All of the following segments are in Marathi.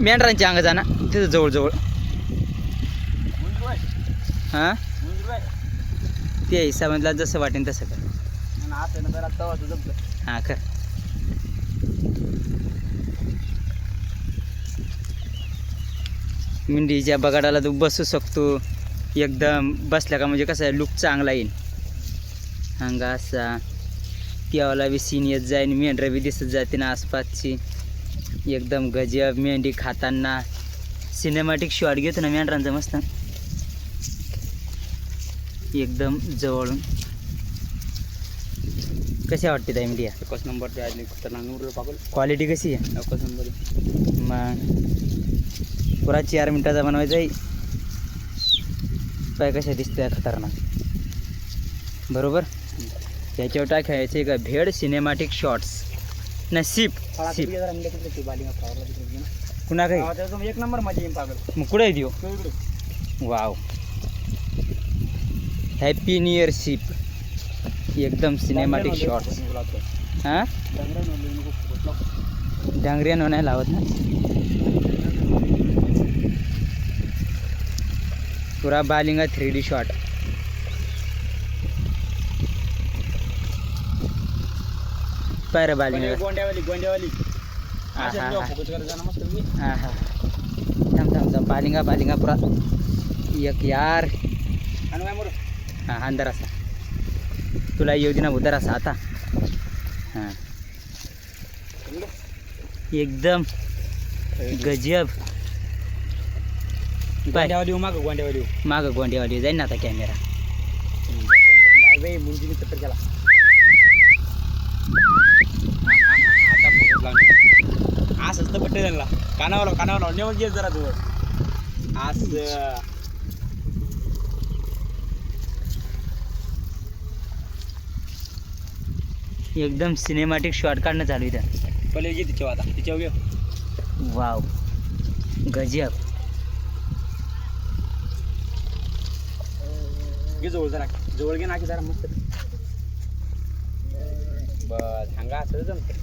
मेंढरांच्या अंग जाना तिथं जवळजवळ. हां ते हिसाबातला जसं वाटेल तसं कर. हां कर. मेंढीच्या बगाडाला तू बसू शकतो एकदम. बसल्या का म्हणजे कसं आहे लुक चांगला येईल. अंगा असा पिवाला बी सीन येत जाईन. मेंढरं बी दिसत जाते ना आसपासची. एकदम गजब. मेंढी खाताना सिनेमॅटिक शॉट घेतो ना मेंढरांचा मस्त एकदम जवळून. कशी वाटते त्या मेंढी? एकच नंबर ते आज खतरनाक पागल. क्वालिटी कशी आहे? एकच नंबर. मग पुरा 4 मिनटाचा बनवायचा आहे. पाय कशा दिसते खतरनाक. बरोबर. याच्यावर टाकायचे का भेड सिनेमॅटिक शॉट्स नसीब. कुणा काही एक नंबर माझी पागल. मग कुठे देऊ? Wow. Happy new year ship. एकदम सिनेमॅटिक शॉट्स. हां डांगऱ्यानं नाही लावत ना. पुरा बालिंगा 3D शॉट. पाय रे बालिंगा. गोंड्यावाली हां हां थांब बालिंगा पुरा एक यार. हां अंदर असा तुला येऊ दे ना उदर असा आता. हां एकदम गजब. मागं गोंड्यावाली जाईन ना आता कॅमेरा. असंच तर पट्टे त्यांना कानावर नेऊन घे जरा जवळ. असं एकदम सिनेमॅटिक शॉट काढणं चालू इथं. पहिले घे तिच्यावर घे. वाव गजब. घे जवळ घे ना की जरा मस्त. बस सांगा असं जमतं.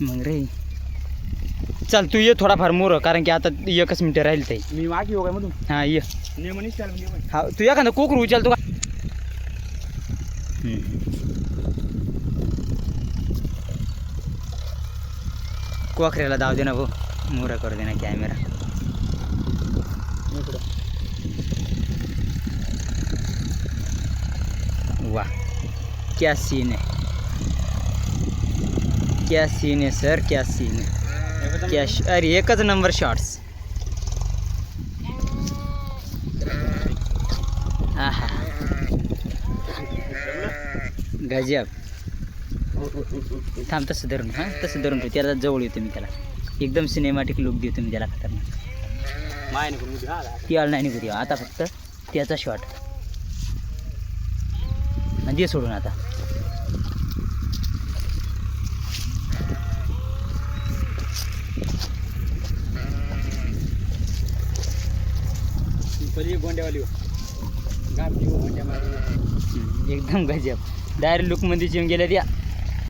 मग रे चल तू ये थोडाफार मोर कारण की आता 1 मिनिट राहील ते. मी वाकी हो काय मधून. हां ये. नेमणीच चाल म्हणजे हा तू एखादा कोकरू उचलतो का? कोकऱ्याला दाव दे ना भाऊ. मोरा करू दे ना कॅमेरा. वाह क्या सीन है. क्या सीन है सर. क्या सीन है. क्या अरे एकच नंबर शॉट्स. आहा गजब. थांब तसं धरून. हां तसं धरून ठेव. त्याला जवळ येतो मी त्याला. एकदम सिनेमॅटिक लुक देतो मी त्याला खतरनाक. त्याला नाही निघू आता फक्त त्याचा शॉट दे सोडून आता. गोंड्यावाली एकदम गजब. डायरेक्ट लुकमध्ये येऊन गेल्या त्या.